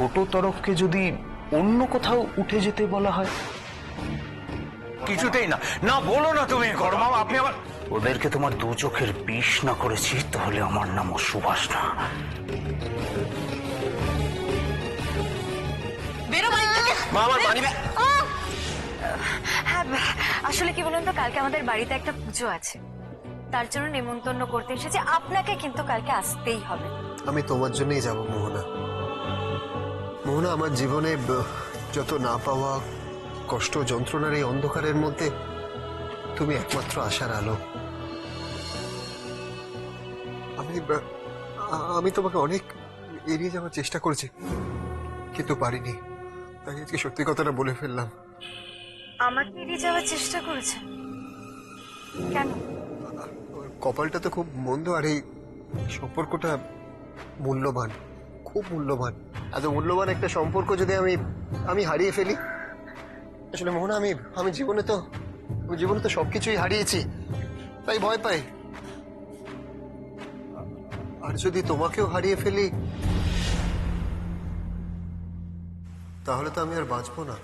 ছোট তরফকে যদি অন্য কোথাও উঠে যেতে বলা হয়? কিছুতেই না। না বলো না তুমি করো মামা, আপনি আমার ওদেরকে তোমার দু চোখের বিষ না করেছি তাহলে আমার নামও সুভাষ না। মামা মানিবে। হ্যাঁ, আসলে কি বলুন তো, কালকে আমাদের বাড়িতে একটা পুজো আছে, তার জন্য নিমন্ত্রণ করতে এসেছে। আপনাকে কিন্তু কালকে আসতেই হবে। আমি তোমার জন্যই যাব মোহনা। মোহনা, আমার জীবনে যত না পাওয়া কষ্ট যন্ত্রণার এই অন্ধকারের মধ্যে তুমি একমাত্র আশার আলো। আমি তোমাকে অনেক এড়িয়ে যাওয়ার চেষ্টা করেছি, কিন্তু পারিনি, তাই আজকে সত্যি কথাটা বলে ফেললাম। আমাকে এড়িয়ে যাওয়ার চেষ্টা করেছেন কেন? কপালটা তো খুব মন্দ, আর এই সম্পর্কটা মূল্যবান, খুব মূল্যবান। এত মূল্যবান একটা সম্পর্ক যদি আমি হারিয়ে ফেলি, আসলে মোহনা আমি জীবনে তো সবকিছুই হারিয়েছি, তাই ভয় পাই। আর যদি তোমাকেও হারিয়ে ফেলি তাহলে তো আমি আর বাঁচবো না।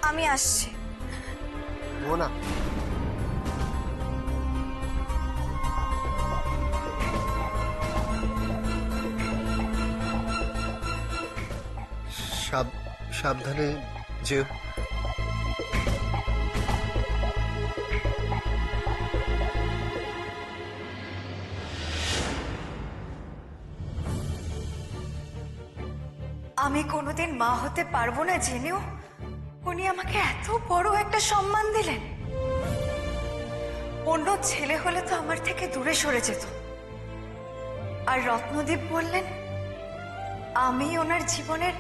আমি আসছি। মোহনা, সাবধানে যেও। আমি কোনোদিন মা হতে পারবো না জেনেও উনি আমাকে এত বড় একটা সম্মান দিলেন। অন্য ছেলে হলে তো আমার থেকে দূরে সরে যেত। আর রত্নদীপ বললেন আমি ওনার জীবনের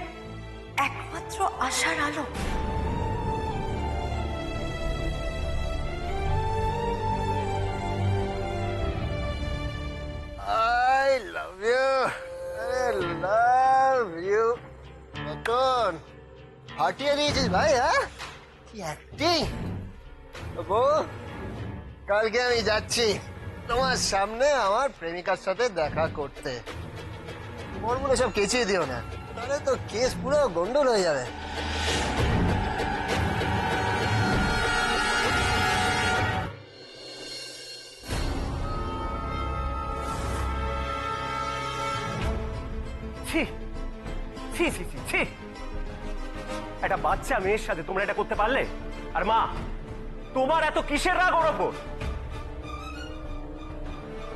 একমাত্র আশার আলো। I love you. I love you. মতন ফাটিয়ে দিয়েছিস ভাই, হ্যাঁ? কি অ্যাক্টিং! কালকে আমি যাচ্ছি তোমার সামনে আমার প্রেমিকার সাথে দেখা করতে। মনগুলো সব কেচিয়ে দিও না, তাহলে তো কেস পুরো গন্ডল হয়ে যাবে। ছি ছি ছি ছি ছি, একটা বাচ্চা মেয়ের সাথে তোমরা এটা করতে পারলে? আর মা, তোমার এত কিসের রাগ ওর ওপর?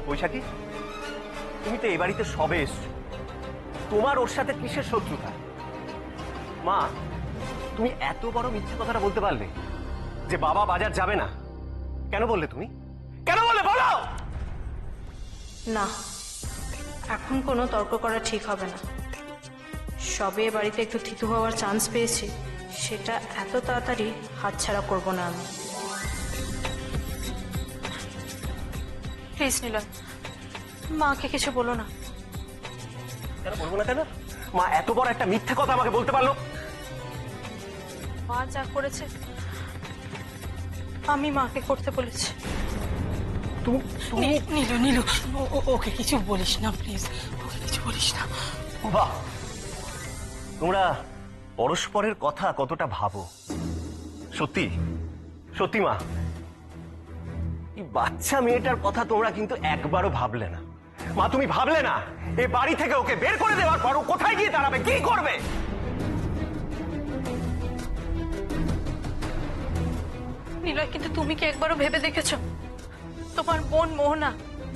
বৈশাখী, তুমি তো এই বাড়িতে সবে এসছো, তোমার ওর সাথে কিসের শত্রুতা? মা, তুমি এত বড় মিথ্যে কথাটা বলতে পারলে যে বাবা বাজার যাবে না? কেন বললে তুমি? কেন বললে বলো? না, এখন কোনো তর্ক করা ঠিক হবে না। সবে এ বাড়িতে একটু থিতু হওয়ার চান্স পেয়েছি, সেটা এত তাড়াতাড়ি হাতছাড়া করব না আমি। প্লিজ নিলয়, মাকে কিছু বলো না। কেন বলবো না কেন? মা এত বড় একটা মিথ্যে কথা আমাকে বলতে পারলো? মা যা করেছে আমি মাকে করতে বলেছি। নীলু নীলু, ওকে কিছু বলিস না প্লিজ, ওকে কিছু বলিস না। বাহ, তোমরা পরস্পরের কথা কতটা ভাবো। সত্যি সত্যি মা, এই বাচ্চা মেয়েটার কথা তোমরা কিন্তু একবারও ভাবলে না। মা, তুমি ভাবলে না এই বাড়ি থেকে ওকে বের করে দেওয়ার পর ও কোথায় গিয়ে দাঁড়াবে, কি করবে? নিলয়, কিন্তু তুমি কি একবারও ভেবে দেখেছো তোমার বোন মোহনা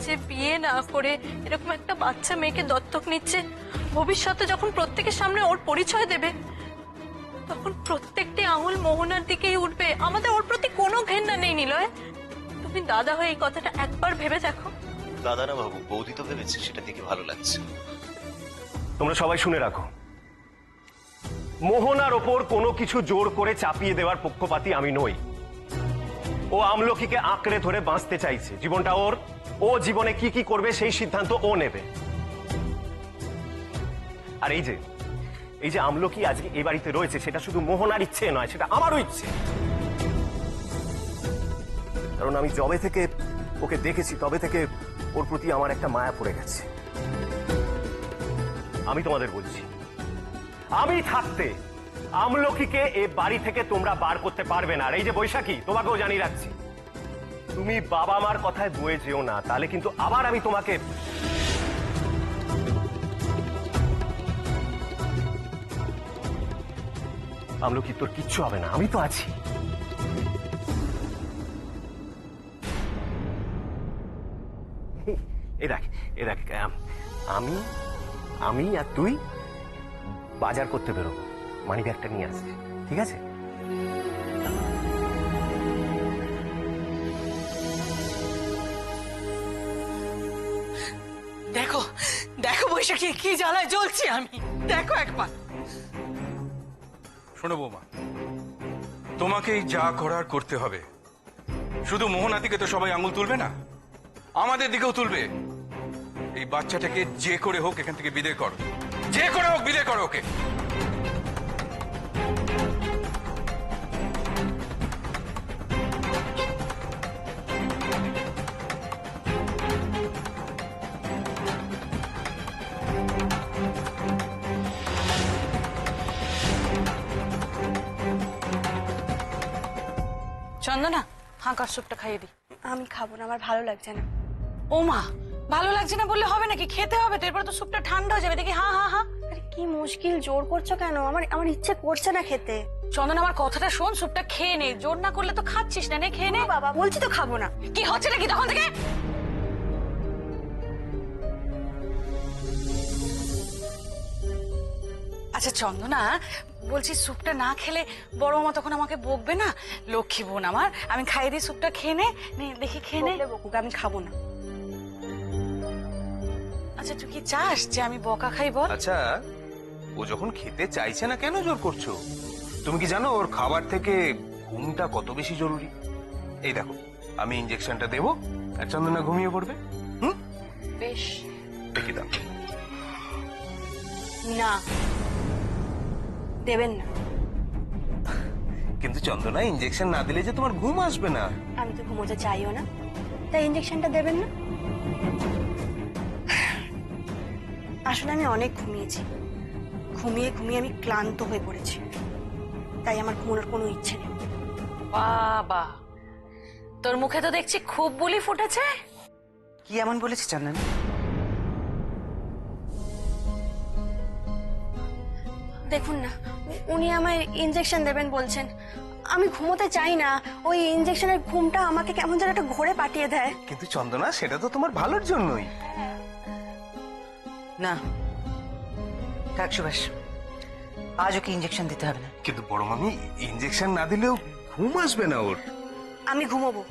যে বিয়ে না করে এরকম একটা বাচ্চা মেয়েকে দত্তক নিচ্ছে, ভবিষ্যতে যখন প্রত্যেকের সামনে ওর পরিচয় দেবে তখন প্রত্যেকটি আঙুল মোহনার দিকেই উঠবে। আমাদের ওর প্রতি কোনো ঘেন্না নেই নিলয়, তুমি দাদা হয়ে এই কথাটা একবার ভেবে দেখো। দাদা না বাবু, বৌদি তো ভেবেছে, সেটা দেখে ভালো লাগছে। তোমরা সবাই শুনে রাখো, মোহনার ওপর কোনো কিছু জোর করে চাপিয়ে দেওয়ার পক্ষপাতী আমি নই। ও আমলকিকে আঁকড়ে ধরে বাঁচতে চাইছে, জীবনটা ওর, ও জীবনে কি কি করবে সেই সিদ্ধান্ত ও নেবে। আর এই যে এই যে আমলকি আজকে এ বাড়িতে রয়েছে সেটা শুধু মোহনার ইচ্ছে নয়, সেটা আমারও ইচ্ছে। কারণ আমি যবে থেকে ওকে দেখেছি তবে থেকে ওর প্রতি আমার একটা মায়া পড়ে গেছে। আমি তোমাদের বলছি, আমি থাকতে আমলকিকে এ বাড়ি থেকে তোমরা বার করতে পারবে না। আর এই যে বৈশাখী, তোমাকেও জানিয়ে রাখছি, তুমি বাবা মার কথায় বয়ে যেও না, তাহলে কিন্তু আবার আমি তোমাকে আমলকি তোর কিচ্ছু হবে না, আমি তো আছি। এ দেখ আমি আমি আর তুই বাজার করতে বেরোবো, মানি ব্যাগটা নিয়ে আসবে, ঠিক আছে? দেখো দেখো বৈশাখী, কি জ্বালায় জ্বলছি আমি, দেখো একবার। শোনো বৌমা, তোমাকেই যা করার করতে হবে। শুধু মোহনার দিকে তো সবাই আঙুল তুলবে না, আমাদের দিকেও তুলবে। এই বাচ্চাটাকে যে করে হোক এখান থেকে বিদায় করো, যে করে হোক বিদায় করো ওকে। চন্দনা, হাঁকার স্যুপটা খাইয়ে দি। আমি খাবো না, আমার ভালো লাগছে না। ও মা, ভালো লাগছে না বললে হবে নাকি? খেতে হবে তো, এরপর তো স্যুপটা ঠান্ডা হয়ে যাবে। দেখি, হ্যাঁ হ্যাঁ হ্যাঁ। আরে কি মুশকিল, জোর করছো কেন? আমার ইচ্ছে করছে না খেতে। চন্দনা, আমার কথাটা শোন, স্যুপটা খেয়ে নে। জোর না করলে তো খাচ্ছিস না, নে খেয়ে নে। বাবা বলছি তো খাবো না। কি হচ্ছে নাকি তখন থেকে? আচ্ছা চন্দনা, বলছি স্যুপটা না খেলে বড় মা তখন আমাকে বকবে না? লক্ষ্মী বোন আমার, আমি খাইয়ে দিই, স্যুপটা খেয়ে নে। দেখি খেয়ে নে। বকুক, আমি খাবো না। আচ্ছা তুই কি চাস যে আমি বকা খাই বল? আচ্ছা, ও যখন খেতে চাইছে না কেন জোর করছো? তুমি কি জানো ওর খাবার থেকে ঘুমটা কত বেশি জরুরি? এই দেখো, আমি ইঞ্জেকশনটা দেবো আর চন্দনা ঘুমিয়ে পড়বে। হুম, বেশ। দেখি দাও। না, দেবেন না। কিন্তু চন্দনা, ইঞ্জেকশন না দিলে যে তোমার ঘুম আসবে না। আমি তো ঘুমোতে চাইও না, তাই ইঞ্জেকশনটা দেবেন না। আসলে আমি অনেক ঘুমিয়েছি, ঘুমিয়ে ঘুমিয়ে আমি ক্লান্ত হয়ে পড়েছি, তাই আমার ঘুমানোর কোনো ইচ্ছে নেই। বাবা, তোর মুখে তো দেখছি খুব বুলি ফুটেছে। কি এমন বলেছে চন্দনা? দেখুন না, উনি আমায় ইঞ্জেকশন দেবেন বলছেন। আমি ঘুমোতে চাই না, ওই ইঞ্জেকশনের ঘুমটা আমাকে কেমন যেন একটা ঘোরে পাঠিয়ে দেয়। কিন্তু চন্দনা, সেটা তো তোমার ভালোর জন্যই। না থাক সুভাষ, আজ ওকে ইঞ্জেকশন দিতে হবে না। কিন্তু বড় মামি, ইঞ্জেকশন না দিলেও ঘুম আসবে না ওর। আমি ঘুমোবো,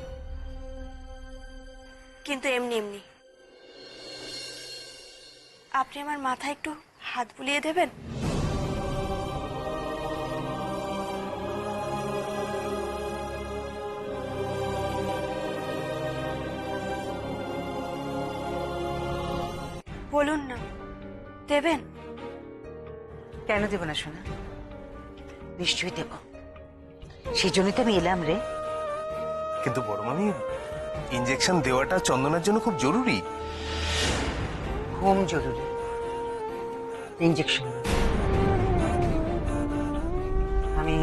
কিন্তু এমনি এমনি। আপনি আমার মাথায় একটু হাত বুলিয়ে দেবেন? বলুন না, দেবেন? কেন দেব না সোনা, নিশ্চয়ই দেব, সেই জন্যই তো আমি এলাম রে। কিন্তু বড় মামি, ইঞ্জেকশন দেওয়াটা চন্দনার জন্য খুব জরুরি। ঘুম জরুরি, ইঞ্জেকশন। আমি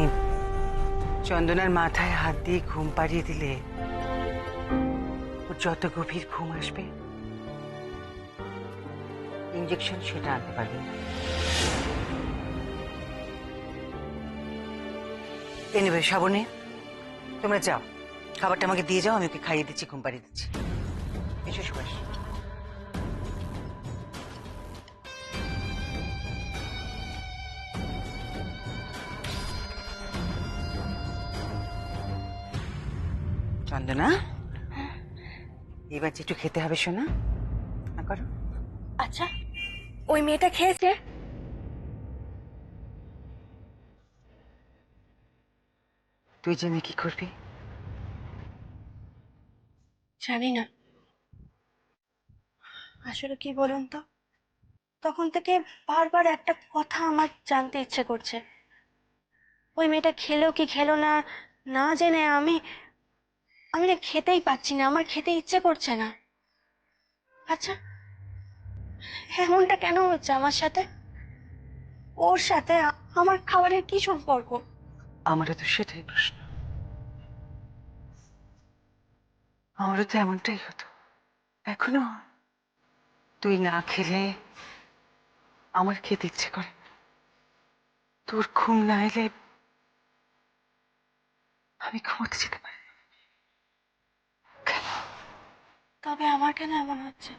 চন্দনার মাথায় হাত দিয়ে ঘুম পাড়িয়ে দিলে ওর যত গভীর ঘুম আসবে, ইঞ্জেকশন সেটা আনতে পারবে না। এনিওয়ে শ্রাবণী, তোমরা যাও, খাবারটা আমাকে দিয়ে যাও, আমি ওকে খাইয়ে দিচ্ছি, ঘুম পাড়িয়ে দিচ্ছি। এসো সুভাষ। চন্দনা, এবার যে একটু খেতে হবে শোনা, না করো? আচ্ছা, ওই মেয়েটা খেয়েছে? তুই জেনে কি করবি? জানি না। আসলে কি বলুন তো, তখন থেকে বারবার একটা কথা আমার জানতে ইচ্ছে করছে, ওই মেয়েটা খেলো কি খেলো না না জেনে আমি আমি না খেতেই পাচ্ছি না, আমার খেতে ইচ্ছে করছে না। আচ্ছা, এমনটা কেন হচ্ছে আমার সাথে? ওর সাথে আমার খাবারের কি সম্পর্ক? আমারও তো সেটাই প্রশ্ন। আমারও তো এমনটাই হতো, এখনো হয়। তুই না খেলে আমার খেতে ইচ্ছে করে, তোর ঘুম না এলে আমি ঘুমাতে যেতে পারি না। তবে আমার কেন এমন হচ্ছে?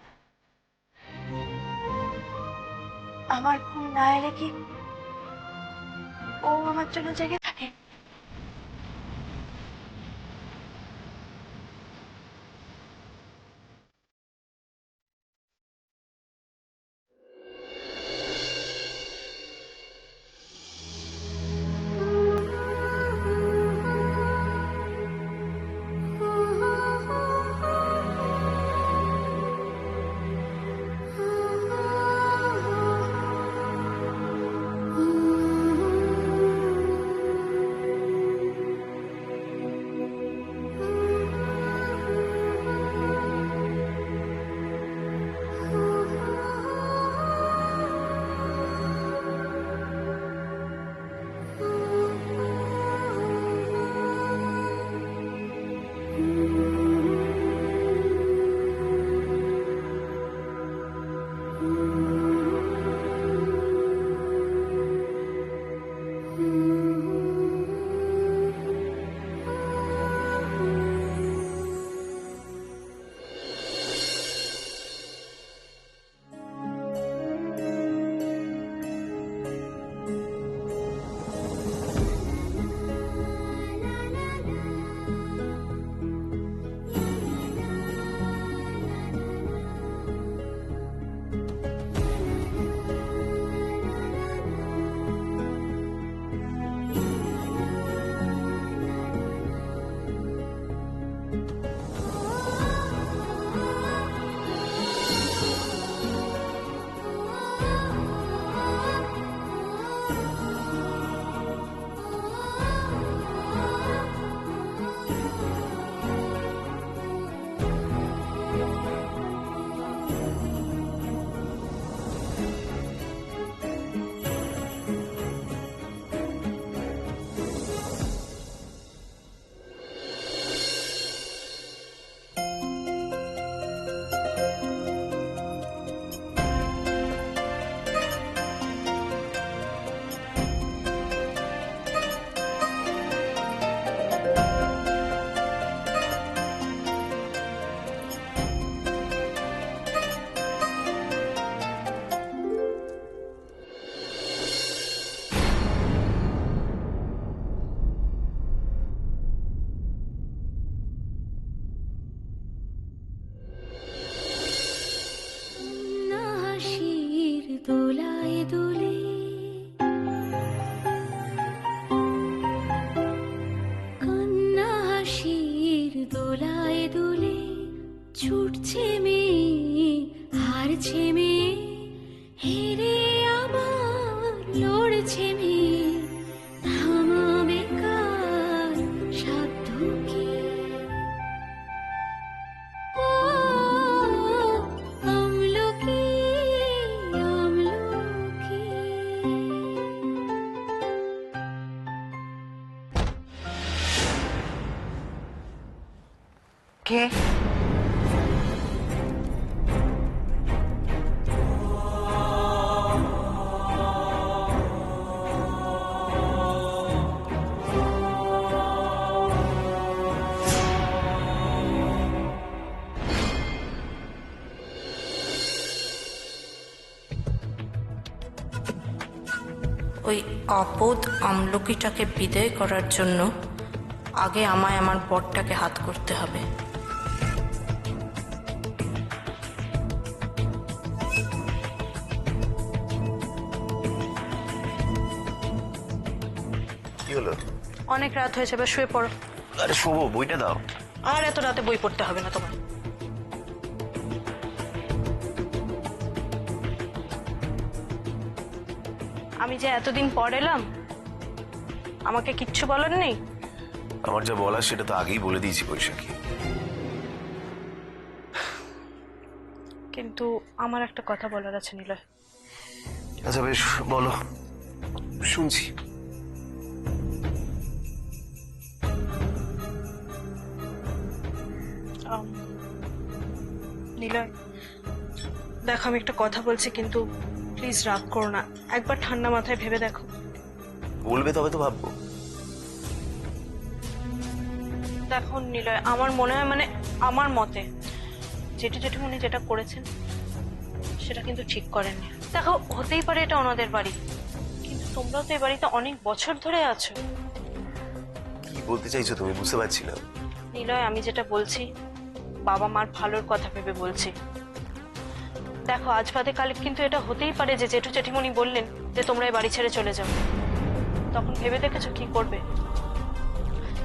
আমার ঘুম না এলে কি ও আমার জন্য জেগে থাকে? দোলায় দোলে কন্যা হাসির দোলায় দোলে ছুটছে মেয়ে হারছে মেয়ে হেরে আবার লড়ছে মেয়ে থামাবে কার সাধ্য কি কে? ওই আপদ আমলকিটাকে বিদায় করার জন্য আগে আমায় আমার বরটাকে হাত করতে হবে। কি হলো? অনেক রাত হয়েছে, এবার শুয়ে পড়ো। আরে শোবো, বইটা দাও। আর এত রাতে বই পড়তে হবে না তোমার। আমি যে এতদিন পর এলাম, আমাকে কিচ্ছু বলার নেই? আমার যা বলার সেটা তো আগেই বলে দিয়েছি বৈশাখী। কিন্তু আমার একটা কথা বলার আছে নিলয়। আচ্ছা বেশ, বলো, শুনছি। নিলয় দেখো, আমি একটা কথা বলছি, কিন্তু প্লিজ রাগ করো না, একবার ঠান্ডা মাথায় ভেবে দেখো। বলবে তবে তো ভাববো। দেখো নিলয়, আমার মনে হয়, মানে আমার মতে জেঠু জেঠুমনি যেটা করেছেন সেটা কিন্তু ঠিক করেননি। দেখো, হতেই পারে এটা ওনাদের বাড়ি, কিন্তু তোমরাও তো এই বাড়িতে অনেক বছর ধরে আছো। কি বলতে চাইছো তুমি, বুঝতে পারছি না। নিলয়, আমি যেটা বলছি বাবা মার ভালোর কথা ভেবে বলছি। দেখো, আজ বাদে কাল কিন্তু এটা হতেই পারে যে জেঠু জেঠিমণি বললেন যে তোমরা এই বাড়ি ছেড়ে চলে যাও, তখন ভেবে দেখেছো কি করবে?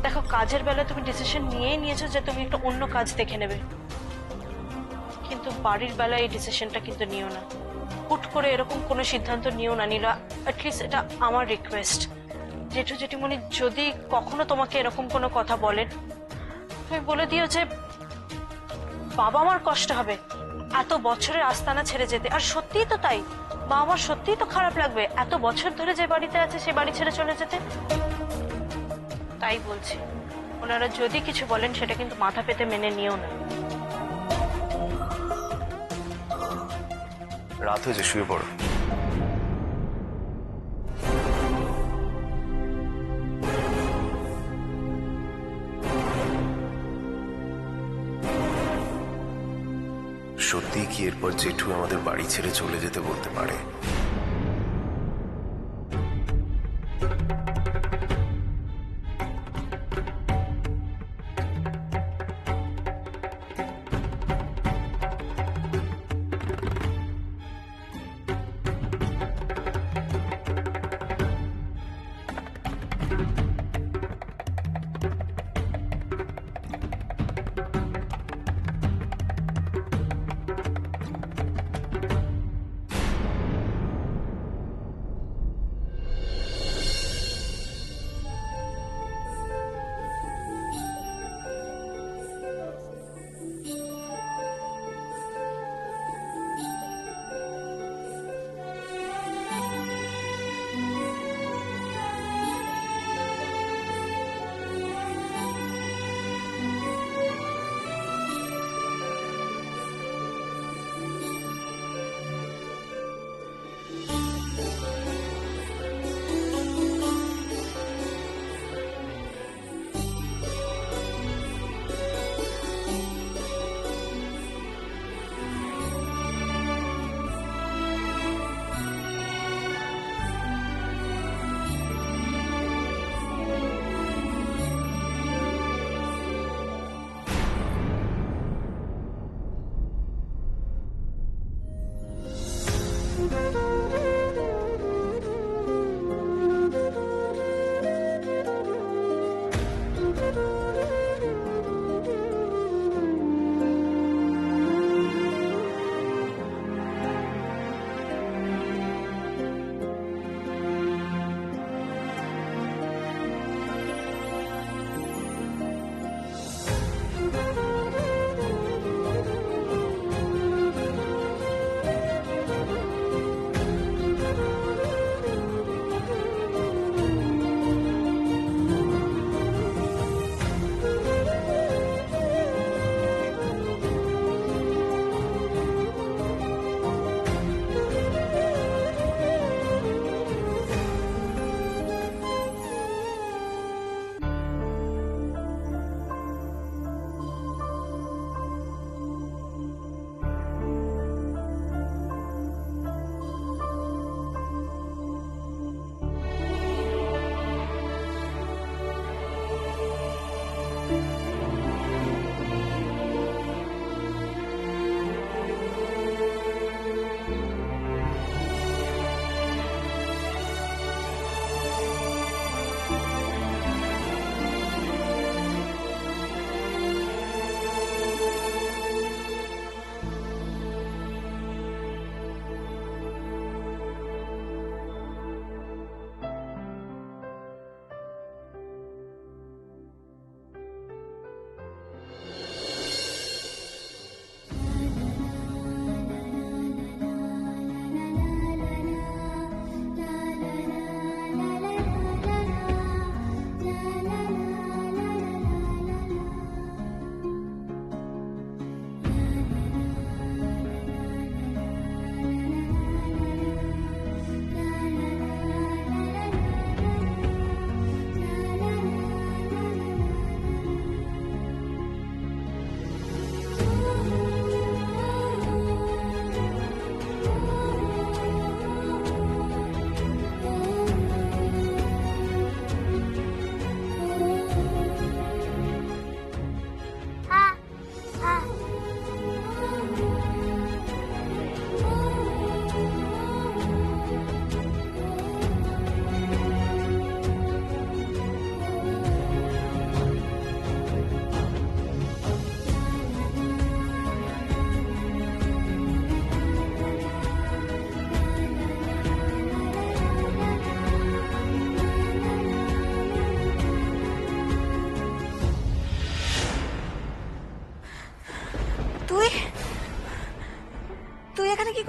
দেখো, কাজের বেলা তুমি ডিসিশন নিয়েই নিয়েছো যে তুমি একটা অন্য কাজ দেখে নেবে, কিন্তু বাড়ির বেলায় এই ডিসিশনটা কিন্তু নিও না। হুট করে এরকম কোনো সিদ্ধান্ত নিও না নীলা, অ্যাটলিস্ট এটা আমার রিকোয়েস্ট। জেঠু জেঠিমণি যদি কখনো তোমাকে এরকম কোনো কথা বলেন, তুমি বলে দিও যে বাবা মার কষ্ট হবে এত বছরের আস্তানা ছেড়ে যেতে। আর সত্যিই তো তাই, বাবা মার সত্যিই তো খারাপ লাগবে এত বছর ধরে যে বাড়িতে আছে সে বাড়ি ছেড়ে চলে যেতে। তাই বলছি, ওনারা যদি কিছু বলেন সেটা কিন্তু মাথা পেতে মেনে নিও না। রাত হয়েছে, শুয়ে পড়ো। সত্যি কি এরপর জেঠু আমাদের বাড়ি ছেড়ে চলে যেতে বলতে পারে?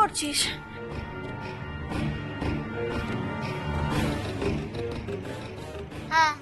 করছিস? হ্যাঁ